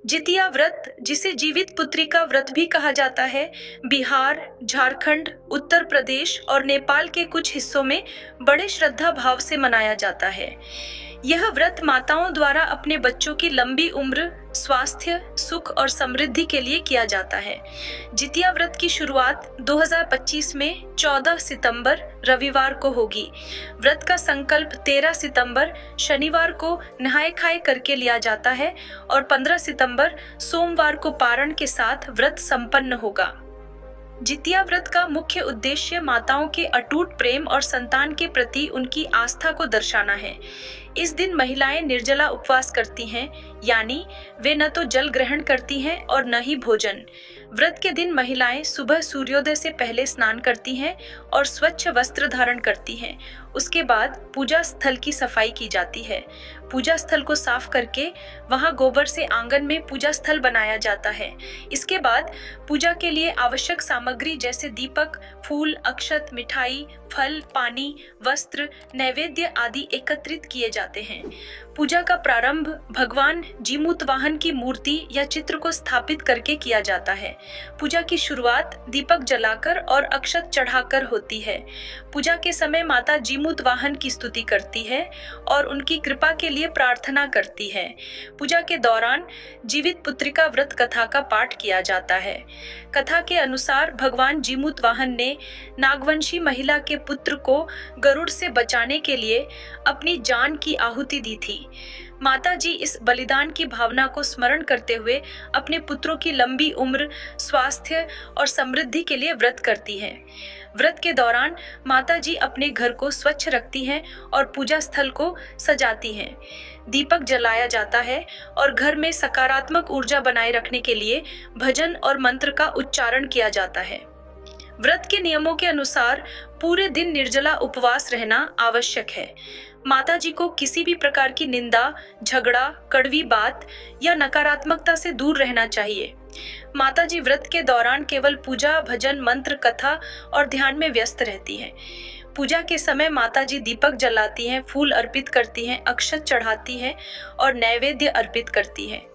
जितिया व्रत, जिसे जीवित पुत्री का व्रत भी कहा जाता है, बिहार, झारखंड, उत्तर प्रदेश और नेपाल के कुछ हिस्सों में बड़े श्रद्धा भाव से मनाया जाता है। यह व्रत माताओं द्वारा अपने बच्चों की लंबी उम्र, स्वास्थ्य, सुख और समृद्धि के लिए किया जाता है। जितिया व्रत की शुरुआत 2025 में 14 सितंबर रविवार को होगी। व्रत का संकल्प 13 सितंबर शनिवार को नहाए खाए करके लिया जाता है और 15 सितंबर सोमवार को पारण के साथ व्रत संपन्न होगा। जितिया व्रत का मुख्य उद्देश्य माताओं के अटूट प्रेम और संतान के प्रति उनकी आस्था को दर्शाना है। इस दिन महिलाएं निर्जला उपवास करती हैं, यानी वे न तो जल ग्रहण करती हैं और न ही भोजन। व्रत के दिन महिलाएं सुबह सूर्योदय से पहले स्नान करती हैं और स्वच्छ वस्त्र धारण करती हैं। उसके बाद पूजा स्थल की सफाई की जाती है। पूजा स्थल को साफ करके वहां गोबर से आंगन में पूजा स्थल बनाया जाता है। इसके बाद पूजा के लिए आवश्यक सामग्री जैसे दीपक, फूल, अक्षत, मिठाई, फल, पानी, वस्त्र, नैवेद्य आदि एकत्रित किए जाते हैं। पूजा का प्रारंभ भगवान जीमूतवाहन की मूर्ति या चित्र को स्थापित करके किया जाता है। पूजा की शुरुआत दीपक जलाकर और अक्षत चढ़ाकर होती है। पूजा के समय माता जीमूतवाहन की स्तुति करती है और उनकी कृपा के लिए प्रार्थना करती है। पूजा के दौरान जीवित पुत्रिका व्रत कथा का पाठ किया जाता है। कथा के अनुसार भगवान जीमूतवाहन ने नागवंशी महिला के पुत्र को गरुड़ से बचाने के लिए अपनी जान की आहुति दी थी। माता जी इस बलिदान की भावना को स्मरण करते हुए अपने पुत्रों की लंबी उम्र, स्वास्थ्य और समृद्धि के लिए व्रत करती हैं। व्रत के दौरान माता जी अपने घर को स्वच्छ रखती हैं और पूजा स्थल को सजाती हैं। दीपक जलाया जाता है और घर में सकारात्मक ऊर्जा बनाए रखने के लिए भजन और मंत्र का उच्चारण किया जाता है। व्रत के नियमों के अनुसार पूरे दिन निर्जला उपवास रहना आवश्यक है। माता जी को किसी भी प्रकार की निंदा, झगड़ा, कड़वी बात या नकारात्मकता से दूर रहना चाहिए। माता जी व्रत के दौरान केवल पूजा, भजन, मंत्र, कथा और ध्यान में व्यस्त रहती हैं। पूजा के समय माता जी दीपक जलाती हैं, फूल अर्पित करती हैं, अक्षत चढ़ाती हैं और नैवेद्य अर्पित करती हैं।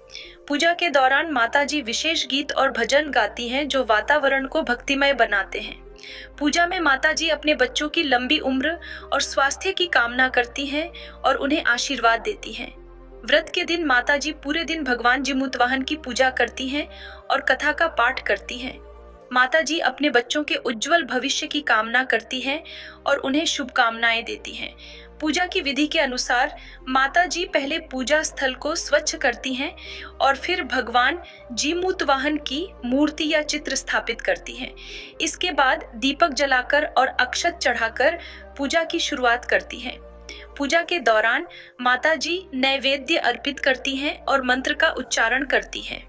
पूजा के दौरान माता जी विशेष गीत और भजन गाती हैं जो वातावरण को भक्तिमय बनाते हैं। पूजा में माता जी अपने बच्चों की लंबी उम्र और स्वास्थ्य की कामना करती हैं और उन्हें आशीर्वाद देती हैं। व्रत के दिन माता जी पूरे दिन भगवान जीमूतवाहन की पूजा करती हैं और कथा का पाठ करती हैं। माता जी अपने बच्चों के उज्जवल भविष्य की कामना करती हैं और उन्हें शुभकामनाएं देती हैं। पूजा की विधि के अनुसार माता जी पहले पूजा स्थल को स्वच्छ करती हैं और फिर भगवान जीमूतवाहन की मूर्ति या चित्र स्थापित करती हैं। इसके बाद दीपक जलाकर और अक्षत चढ़ाकर पूजा की शुरुआत करती हैं। पूजा के दौरान माता जी नैवेद्य अर्पित करती हैं और मंत्र का उच्चारण करती हैं।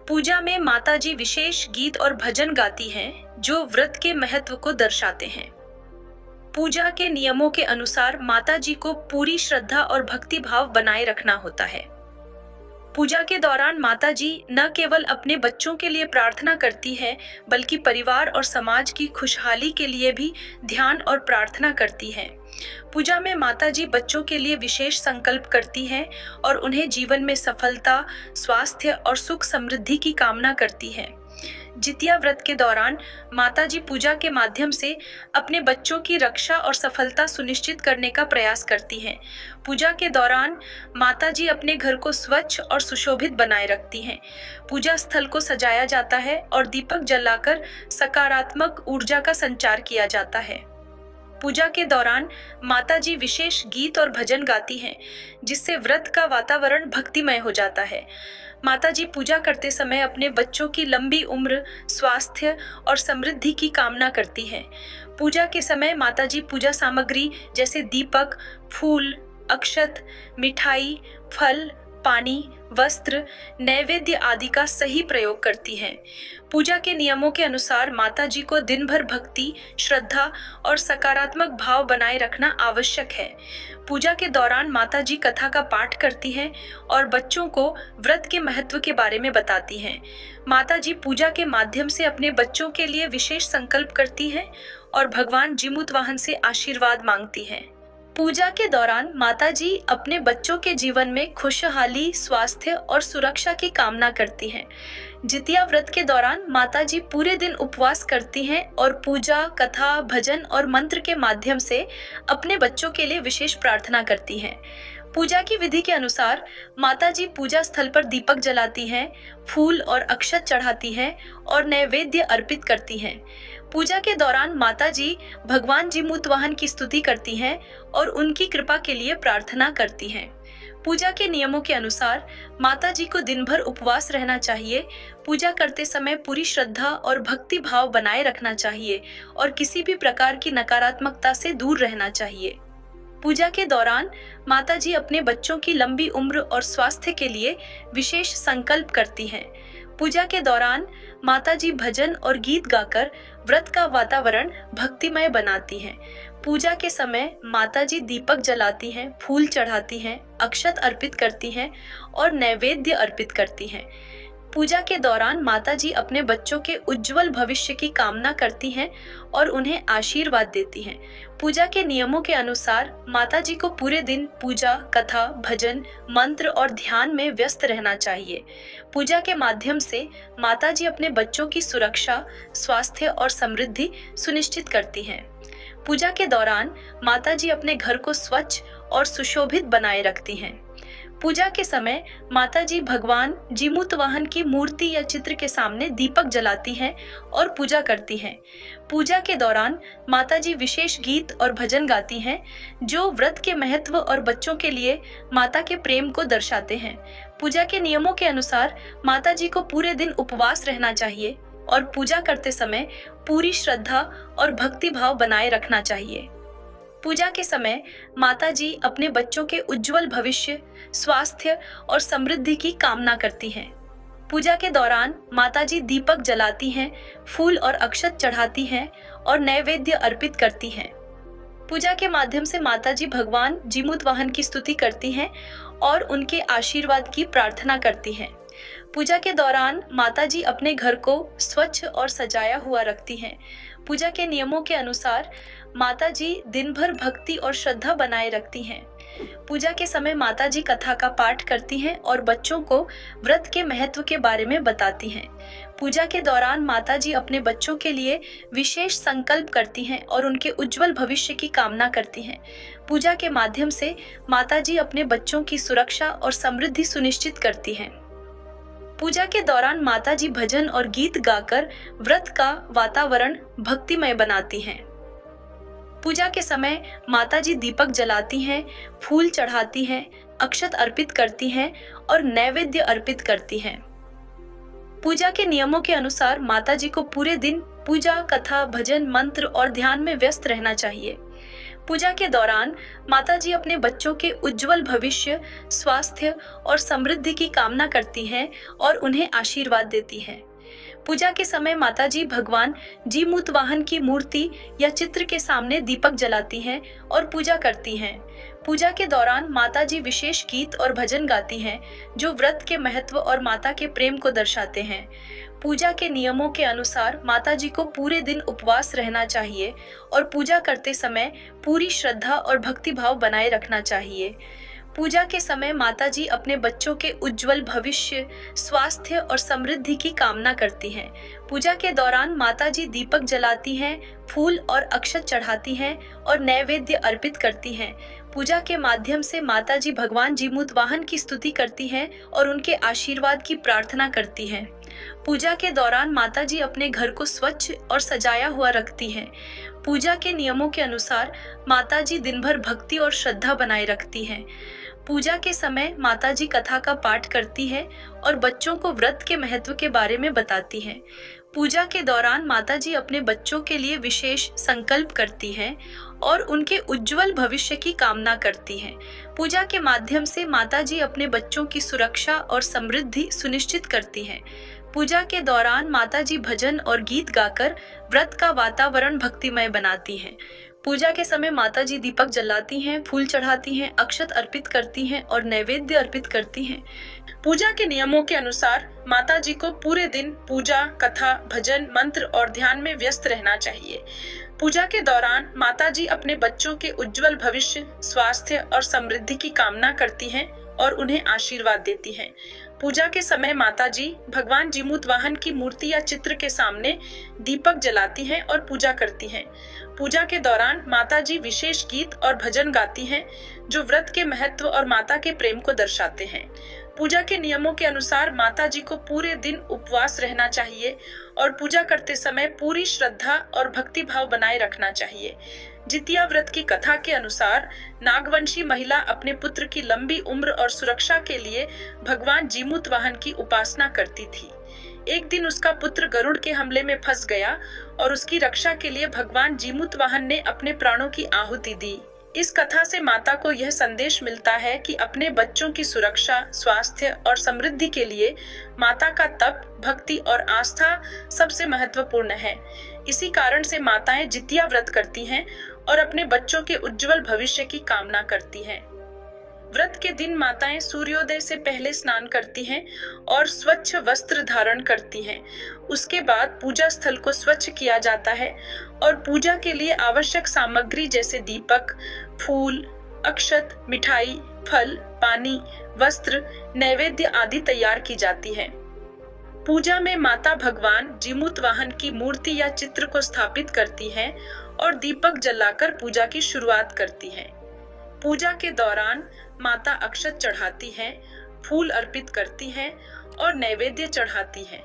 पूजा में माता जी विशेष गीत और भजन गाती हैं जो व्रत के महत्व को दर्शाते हैं। पूजा के नियमों के अनुसार माता जी को पूरी श्रद्धा और भक्ति भाव बनाए रखना होता है। पूजा के दौरान माता जी न केवल अपने बच्चों के लिए प्रार्थना करती है, बल्कि परिवार और समाज की खुशहाली के लिए भी ध्यान और प्रार्थना करती है। पूजा में माता जी बच्चों के लिए विशेष संकल्प करती हैं और उन्हें जीवन में सफलता, स्वास्थ्य और सुख समृद्धि की कामना करती हैं। जितिया व्रत के दौरान माता जी पूजा के माध्यम से अपने बच्चों की रक्षा और सफलता सुनिश्चित करने का प्रयास करती हैं। पूजा के दौरान माता जी अपने घर को स्वच्छ और सुशोभित बनाए रखती हैं। पूजा स्थल को सजाया जाता है और दीपक जलाकर सकारात्मक ऊर्जा का संचार किया जाता है। पूजा के दौरान माता जी विशेष गीत और भजन गाती हैं, जिससे व्रत का वातावरण भक्तिमय हो जाता है। माता जी पूजा करते समय अपने बच्चों की लंबी उम्र, स्वास्थ्य और समृद्धि की कामना करती हैं। पूजा के समय माता जी पूजा सामग्री जैसे दीपक, फूल, अक्षत, मिठाई, फल, पानी, वस्त्र, नैवेद्य आदि का सही प्रयोग करती हैं। पूजा के नियमों के अनुसार माता जी को दिन भर भक्ति, श्रद्धा और सकारात्मक भाव बनाए रखना आवश्यक है। पूजा के दौरान माता जी कथा का पाठ करती हैं और बच्चों को व्रत के महत्व के बारे में बताती हैं। माता जी पूजा के माध्यम से अपने बच्चों के लिए विशेष संकल्प करती हैं और भगवान जीमूतवाहन से आशीर्वाद मांगती हैं। पूजा के दौरान माताजी अपने बच्चों के जीवन में खुशहाली, स्वास्थ्य और सुरक्षा की कामना करती हैं। जितिया व्रत के दौरान माताजी पूरे दिन उपवास करती हैं और पूजा, कथा, भजन और मंत्र के माध्यम से अपने बच्चों के लिए विशेष प्रार्थना करती हैं। पूजा की विधि के अनुसार माताजी पूजा स्थल पर दीपक जलाती हैं, फूल और अक्षत चढ़ाती हैं और नैवेद्य अर्पित करती हैं। पूजा के दौरान माताजी भगवान जीमूत वाहन की स्तुति करती हैं और उनकी कृपा के लिए प्रार्थना करती हैं। पूजा के नियमों के अनुसार माताजी को दिन भर उपवास रहना चाहिए। पूजा करते समय पूरी श्रद्धा और भक्ति भाव बनाए रखना चाहिए और किसी भी प्रकार की नकारात्मकता से दूर रहना चाहिए। पूजा के दौरान माताजी अपने बच्चों की लंबी उम्र और स्वास्थ्य के लिए विशेष संकल्प करती हैं। पूजा के दौरान माताजी भजन और गीत गाकर व्रत का वातावरण भक्तिमय बनाती हैं। पूजा के समय माताजी दीपक जलाती हैं, फूल चढ़ाती हैं, अक्षत अर्पित करती हैं और नैवेद्य अर्पित करती हैं। पूजा के दौरान माताजी अपने बच्चों के उज्जवल भविष्य की कामना करती हैं और उन्हें आशीर्वाद देती हैं। पूजा के नियमों के अनुसार माताजी को पूरे दिन पूजा, कथा, भजन, मंत्र और ध्यान में व्यस्त रहना चाहिए। पूजा के माध्यम से माताजी अपने बच्चों की सुरक्षा, स्वास्थ्य और समृद्धि सुनिश्चित करती हैं। पूजा के दौरान माताजी अपने घर को स्वच्छ और सुशोभित बनाए रखती हैं। पूजा के समय माताजी भगवान जीमूत वाहन की मूर्ति या चित्र के सामने दीपक जलाती हैं और पूजा करती हैं। पूजा के दौरान माताजी विशेष गीत और भजन गाती हैं जो व्रत के महत्व और बच्चों के लिए माता के प्रेम को दर्शाते हैं। पूजा के नियमों के अनुसार माताजी को पूरे दिन उपवास रहना चाहिए और पूजा करते समय पूरी श्रद्धा और भक्ति भाव बनाए रखना चाहिए। पूजा के समय माताजी अपने बच्चों के उज्जवल भविष्य, स्वास्थ्य और समृद्धि की कामना करती हैं। पूजा के दौरान माताजी दीपक जलाती हैं, फूल और अक्षत चढ़ाती हैं और नैवेद्य अर्पित करती हैं। पूजा के माध्यम से माताजी भगवान जीमूत वाहन की स्तुति करती हैं और उनके आशीर्वाद की प्रार्थना करती हैं। पूजा के दौरान माताजी अपने घर को स्वच्छ और सजाया हुआ रखती हैं। पूजा के नियमों के अनुसार माताजी दिन भर भक्ति और श्रद्धा बनाए रखती हैं। पूजा के समय माताजी कथा का पाठ करती हैं और बच्चों को व्रत के महत्व के बारे में बताती हैं। पूजा के दौरान माताजी अपने बच्चों के लिए विशेष संकल्प करती हैं और उनके उज्जवल भविष्य की कामना करती हैं। पूजा के माध्यम से माताजी अपने बच्चों की सुरक्षा और समृद्धि सुनिश्चित करती हैं। पूजा के दौरान माताजी भजन और गीत गाकर व्रत का वातावरण भक्तिमय बनाती हैं। पूजा के समय माताजी दीपक जलाती हैं, फूल चढ़ाती हैं, अक्षत अर्पित करती हैं और नैवेद्य अर्पित करती हैं। पूजा के नियमों के अनुसार माताजी को पूरे दिन पूजा, कथा, भजन, मंत्र और ध्यान में व्यस्त रहना चाहिए। पूजा के दौरान माताजी अपने बच्चों के उज्जवल भविष्य, स्वास्थ्य और समृद्धि की कामना करती हैं और उन्हें आशीर्वाद देती हैं। पूजा के समय माताजी भगवान जीमूत वाहन की मूर्ति या चित्र के सामने दीपक जलाती हैं और पूजा करती हैं। पूजा के दौरान माताजी विशेष गीत और भजन गाती हैं जो व्रत के महत्व और माता के प्रेम को दर्शाते हैं। पूजा के नियमों के अनुसार माताजी को पूरे दिन उपवास रहना चाहिए और पूजा करते समय पूरी श्रद्धा और भक्ति भाव बनाए रखना चाहिए। पूजा के समय माताजी अपने बच्चों के उज्जवल भविष्य, स्वास्थ्य और समृद्धि की कामना करती हैं। पूजा के दौरान माताजी दीपक जलाती हैं, फूल और अक्षत चढ़ाती हैं और नैवेद्य अर्पित करती हैं। पूजा के माध्यम से माताजी भगवान जीमूत वाहन की स्तुति करती हैं और उनके आशीर्वाद की प्रार्थना करती हैं। पूजा के दौरान माताजी अपने घर को स्वच्छ और सजाया हुआ रखती हैं। पूजा के नियमों के अनुसार माताजी दिन भर भक्ति और श्रद्धा बनाए रखती हैं। पूजा के समय माताजी कथा का पाठ करती है और बच्चों को व्रत के महत्व के बारे में बताती हैं। पूजा के दौरान माताजी अपने बच्चों के लिए विशेष संकल्प करती हैं और उनके उज्जवल भविष्य की कामना करती हैं। पूजा के माध्यम से माताजी अपने बच्चों की सुरक्षा और समृद्धि सुनिश्चित करती हैं। पूजा के दौरान माताजी भजन और गीत गाकर व्रत का वातावरण भक्तिमय बनाती हैं। पूजा के समय माताजी दीपक जलाती हैं, फूल चढ़ाती हैं, अक्षत अर्पित करती हैं और नैवेद्य अर्पित करती हैं। पूजा के नियमों के अनुसार माताजी को पूरे दिन पूजा, कथा, भजन, मंत्र और ध्यान में व्यस्त रहना चाहिए। पूजा के दौरान माताजी अपने बच्चों के उज्जवल भविष्य, स्वास्थ्य और समृद्धि की कामना करती हैं और उन्हें आशीर्वाद देती हैं। पूजा के समय माताजी भगवान जीमूत वाहन की मूर्ति या चित्र के सामने दीपक जलाती हैं और पूजा करती हैं। पूजा के दौरान माताजी विशेष गीत और भजन गाती हैं जो व्रत के महत्व और माता के प्रेम को दर्शाते हैं। पूजा के नियमों के अनुसार माताजी को पूरे दिन उपवास रहना चाहिए और पूजा करते समय पूरी श्रद्धा और भक्ति भाव बनाए रखना चाहिए। जितिया व्रत की कथा के अनुसार नागवंशी महिला अपने पुत्र की लंबी उम्र और सुरक्षा के लिए भगवान जीमूत वाहन की उपासना करती थी। एक दिन उसका पुत्र गरुड़ के हमले में फंस गया और उसकी रक्षा के लिए भगवान जीमूत वाहन ने अपने प्राणों की आहुति दी। इस कथा से माता को यह संदेश मिलता है कि अपने बच्चों की सुरक्षा, स्वास्थ्य और समृद्धि के लिए माता का तप, भक्ति और आस्था सबसे महत्वपूर्ण है। इसी कारण से माताएं जितिया व्रत करती हैं और अपने बच्चों के उज्जवल भविष्य की कामना करती हैं। व्रत के दिन माताएं सूर्योदय से पहले स्नान करती हैं और स्वच्छ वस्त्र धारण करती हैं। उसके बाद पूजा स्थल को स्वच्छ किया जाता है और पूजा के लिए आवश्यक सामग्री जैसे दीपक, फूल, अक्षत, मिठाई, फल, पानी, वस्त्र, नैवेद्य आदि तैयार की जाती है। पूजा में माता भगवान जीमूत वाहन की मूर्ति या चित्र को स्थापित करती हैं और दीपक जलाकर पूजा की शुरुआत करती हैं। पूजा के दौरान माता अक्षत चढ़ाती हैं, फूल अर्पित करती हैं और नैवेद्य चढ़ाती हैं।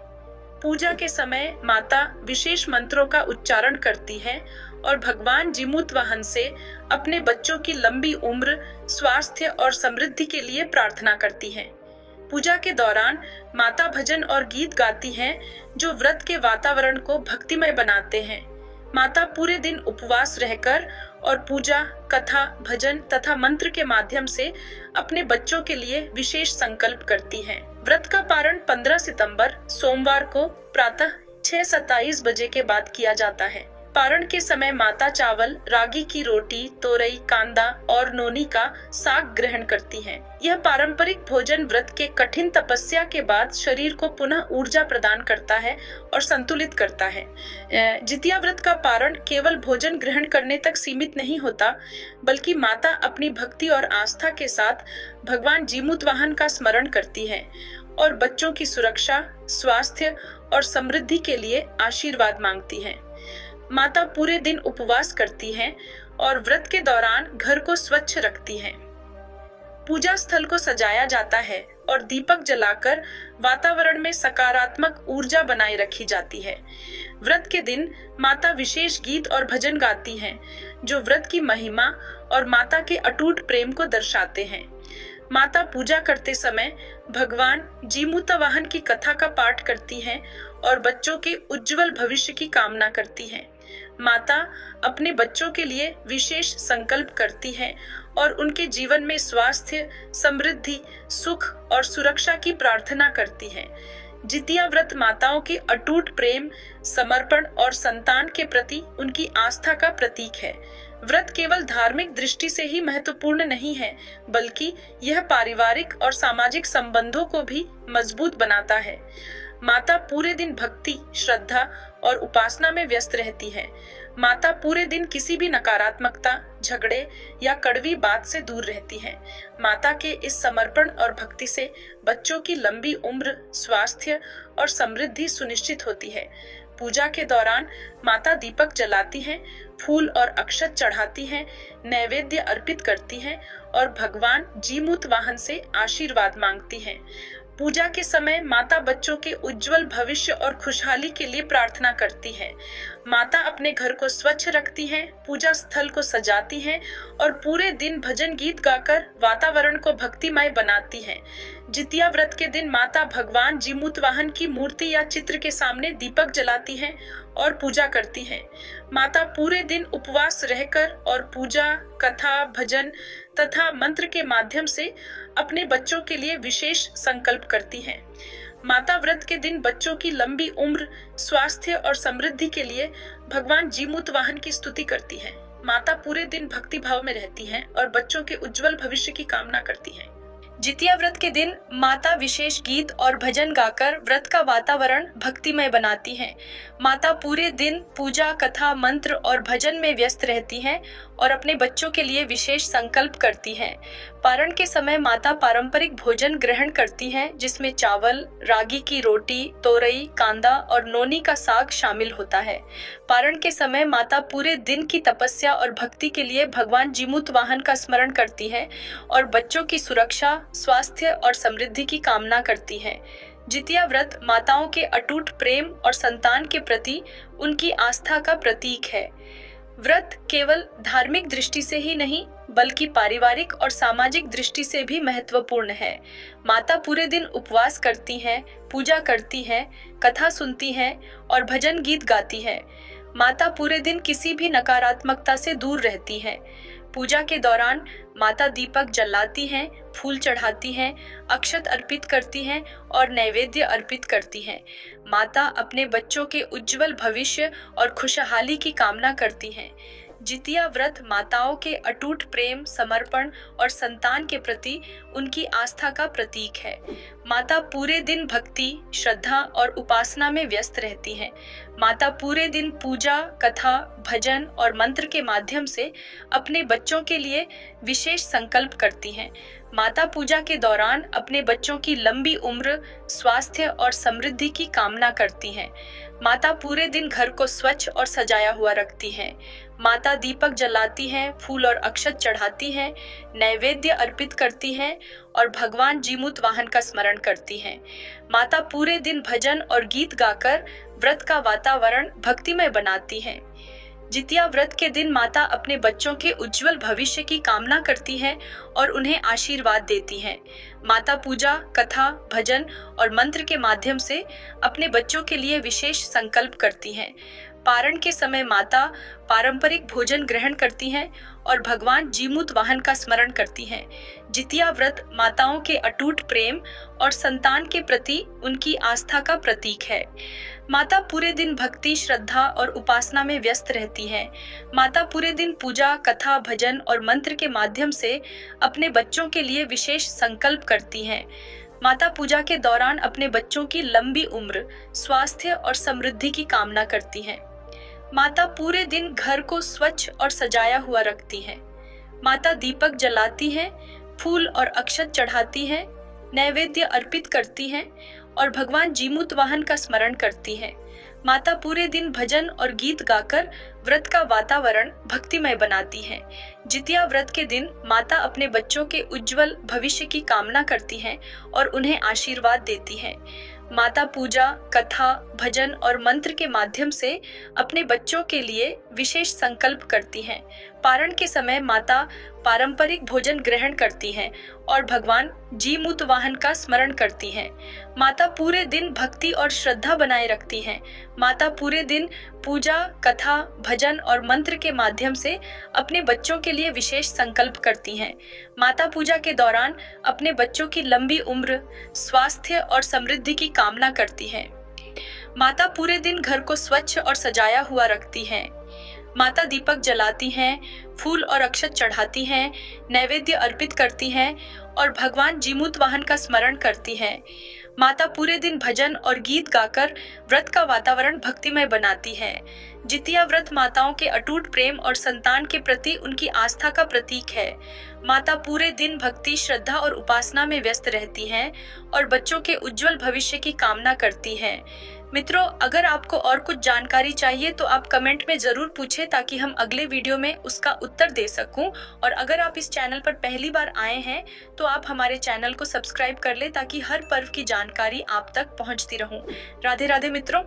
पूजा के समय माता विशेष मंत्रों का उच्चारण करती हैं और भगवान जीमूत वाहन से अपने बच्चों की लंबी उम्र, स्वास्थ्य और समृद्धि के लिए प्रार्थना करती हैं। पूजा के दौरान माता भजन और गीत गाती हैं जो व्रत के वातावरण को भक्तिमय बनाते हैं। माता पूरे दिन उपवास रहकर और पूजा, कथा, भजन तथा मंत्र के माध्यम से अपने बच्चों के लिए विशेष संकल्प करती हैं। व्रत का पारण 15 सितंबर सोमवार को प्रातः 6:27 बजे के बाद किया जाता है। पारण के समय माता चावल, रागी की रोटी, तोरई, कांदा और नोनी का साग ग्रहण करती हैं। यह पारंपरिक भोजन व्रत के कठिन तपस्या के बाद शरीर को पुनः ऊर्जा प्रदान करता है और संतुलित करता है। जितिया व्रत का पारण केवल भोजन ग्रहण करने तक सीमित नहीं होता, बल्कि माता अपनी भक्ति और आस्था के साथ भगवान जीमूत वाहन का स्मरण करती है और बच्चों की सुरक्षा, स्वास्थ्य और समृद्धि के लिए आशीर्वाद मांगती है। माता पूरे दिन उपवास करती हैं और व्रत के दौरान घर को स्वच्छ रखती हैं। पूजा स्थल को सजाया जाता है और दीपक जलाकर वातावरण में सकारात्मक ऊर्जा बनाए रखी जाती है। व्रत के दिन माता विशेष गीत और भजन गाती हैं जो व्रत की महिमा और माता के अटूट प्रेम को दर्शाते हैं। माता पूजा करते समय भगवान जीमूत वाहन की कथा का पाठ करती हैं और बच्चों के उज्जवल भविष्य की कामना करती हैं। माता अपने बच्चों के लिए विशेष संकल्प करती है और उनके जीवन में स्वास्थ्य, समृद्धि, सुख और सुरक्षा की प्रार्थना करती है। जितिया व्रत माताओं के अटूट प्रेम, समर्पण और संतान के प्रति उनकी आस्था का प्रतीक है। व्रत केवल धार्मिक दृष्टि से ही महत्वपूर्ण नहीं है, बल्कि यह पारिवारिक और सामाजिक संबंधों को भी मजबूत बनाता है। माता पूरे दिन भक्ति, श्रद्धा और उपासना में व्यस्त रहती है। माता पूरे दिन किसी भी नकारात्मकता, झगड़े या कड़वी बात से दूर रहती है। माता के इस समर्पण और भक्ति से बच्चों की लंबी उम्र, स्वास्थ्य और समृद्धि सुनिश्चित होती है। पूजा के दौरान माता दीपक जलाती हैं, फूल और अक्षत चढ़ाती हैं, नैवेद्य अर्पित करती हैं और भगवान जीमूत वाहन से आशीर्वाद मांगती हैं। पूजा के समय माता बच्चों के उज्जवल भविष्य और खुशहाली के लिए प्रार्थना करती है। माता अपने घर को स्वच्छ रखती हैं, पूजा स्थल को सजाती हैं और पूरे दिन भजन गीत गाकर वातावरण को भक्तिमय बनाती हैं। जितिया व्रत के दिन माता भगवान जीमूत वाहन की मूर्ति या चित्र के सामने दीपक जलाती हैं और पूजा करती हैं। माता पूरे दिन उपवास रहकर और पूजा, कथा, भजन तथा मंत्र के माध्यम से अपने बच्चों के लिए विशेष संकल्प करती हैं। माता व्रत के दिन बच्चों की लंबी उम्र, स्वास्थ्य और समृद्धि के लिए भगवान जीमूत वाहन की स्तुति करती है। माता पूरे दिन भक्ति भाव में रहती हैं और बच्चों के उज्जवल भविष्य की कामना करती हैं। जितिया व्रत के दिन माता विशेष गीत और भजन गाकर व्रत का वातावरण भक्तिमय बनाती हैं। माता पूरे दिन पूजा, कथा, मंत्र और भजन में व्यस्त रहती हैं और अपने बच्चों के लिए विशेष संकल्प करती हैं। पारण के समय माता पारंपरिक भोजन ग्रहण करती हैं, जिसमें चावल, रागी की रोटी, तोरई, कांदा और नोनी का साग शामिल होता है। पारण के समय माता पूरे दिन की तपस्या और भक्ति के लिए भगवान जीमूत वाहन का स्मरण करती है और बच्चों की सुरक्षा, स्वास्थ्य और समृद्धि की कामना करती है। जितिया व्रत माताओं के अटूट प्रेम और संतान के प्रति उनकी आस्था का प्रतीक है। व्रत केवल धार्मिक दृष्टि से ही नहीं बल्कि पारिवारिक और सामाजिक दृष्टि से भी महत्वपूर्ण है। माता पूरे दिन उपवास करती हैं, पूजा करती हैं, कथा सुनती हैं और भजन गीत गाती है। माता पूरे दिन किसी भी नकारात्मकता से दूर रहती हैं। पूजा के दौरान माता दीपक जलाती हैं, फूल चढ़ाती हैं, अक्षत अर्पित करती हैं और नैवेद्य अर्पित करती हैं। माता अपने बच्चों के उज्जवल भविष्य और खुशहाली की कामना करती हैं। जितिया व्रत माताओं के अटूट प्रेम, समर्पण और संतान के प्रति उनकी आस्था का प्रतीक है। माता पूरे दिन भक्ति, श्रद्धा और उपासना में व्यस्त रहती हैं। माता पूरे दिन पूजा, कथा, भजन और मंत्र के माध्यम से अपने बच्चों के लिए विशेष संकल्प करती हैं। माता पूजा के दौरान अपने बच्चों की लंबी उम्र, स्वास्थ्य और समृद्धि की कामना करती हैं। माता पूरे दिन घर को स्वच्छ और सजाया हुआ रखती हैं। माता दीपक जलाती हैं, फूल और अक्षत चढ़ाती हैं, नैवेद्य अर्पित करती हैं और भगवान जीमूत वाहन का स्मरण करती हैं। माता पूरे दिन भजन और गीत गाकर व्रत का वातावरण भक्तिमय बनाती हैं। जितिया व्रत के दिन माता अपने बच्चों के उज्जवल भविष्य की कामना करती हैं और उन्हें आशीर्वाद देती हैं। माता पूजा, कथा, भजन और मंत्र के माध्यम से अपने बच्चों के लिए विशेष संकल्प करती हैं। पारण के समय माता पारंपरिक भोजन ग्रहण करती हैं और भगवान जीमूत वाहन का स्मरण करती हैं। जितिया व्रत माताओं के अटूट प्रेम और संतान के प्रति उनकी आस्था का प्रतीक है। माता पूरे दिन भक्ति, श्रद्धा और उपासना में व्यस्त रहती हैं। माता पूरे दिन पूजा, कथा, भजन और मंत्र के माध्यम से अपने बच्चों के लिए विशेष संकल्प करती हैं। माता पूजा के दौरान अपने बच्चों की लंबी उम्र, स्वास्थ्य और समृद्धि की कामना करती हैं। माता पूरे दिन घर को स्वच्छ और सजाया हुआ रखती हैं। माता दीपक जलाती हैं, फूल और अक्षत चढ़ाती हैं, नैवेद्य अर्पित करती हैं और भगवान जीमूत वाहन का स्मरण करती हैं। माता पूरे दिन भजन और गीत गाकर व्रत का वातावरण भक्तिमय बनाती हैं। जितिया व्रत के दिन माता अपने बच्चों के उज्जवल भविष्य की कामना करती हैं और उन्हें आशीर्वाद देती हैं। माता पूजा, कथा, भजन और मंत्र के माध्यम से अपने बच्चों के लिए विशेष संकल्प करती हैं। पारण के समय माता पारंपरिक भोजन ग्रहण करती हैं और भगवान जीमूत वाहन का स्मरण करती हैं। माता पूरे दिन भक्ति और श्रद्धा बनाए रखती हैं। माता पूरे दिन पूजा, कथा, भजन और मंत्र के माध्यम से अपने बच्चों के लिए विशेष संकल्प करती हैं। माता पूजा के दौरान अपने बच्चों की लंबी उम्र, स्वास्थ्य और समृद्धि की कामना करती हैं। माता पूरे दिन घर को स्वच्छ और सजाया हुआ रखती हैं। माता दीपक जलाती हैं, फूल और अक्षत चढ़ाती हैं, नैवेद्य अर्पित करती हैं और भगवान जीमूत वाहन का स्मरण करती हैं। माता पूरे दिन भजन और गीत गाकर व्रत का वातावरण भक्तिमय बनाती है। जितिया व्रत माताओं के अटूट प्रेम और संतान के प्रति उनकी आस्था का प्रतीक है। माता पूरे दिन भक्ति, श्रद्धा और उपासना में व्यस्त रहती हैं और बच्चों के उज्जवल भविष्य की कामना करती हैं। मित्रों, अगर आपको और कुछ जानकारी चाहिए तो आप कमेंट में जरूर पूछें ताकि हम अगले वीडियो में उसका उत्तर दे सकूं। और अगर आप इस चैनल पर पहली बार आए हैं तो आप हमारे चैनल को सब्सक्राइब कर लें ताकि हर पर्व की जानकारी आप तक पहुंचती रहूं। राधे राधे मित्रों।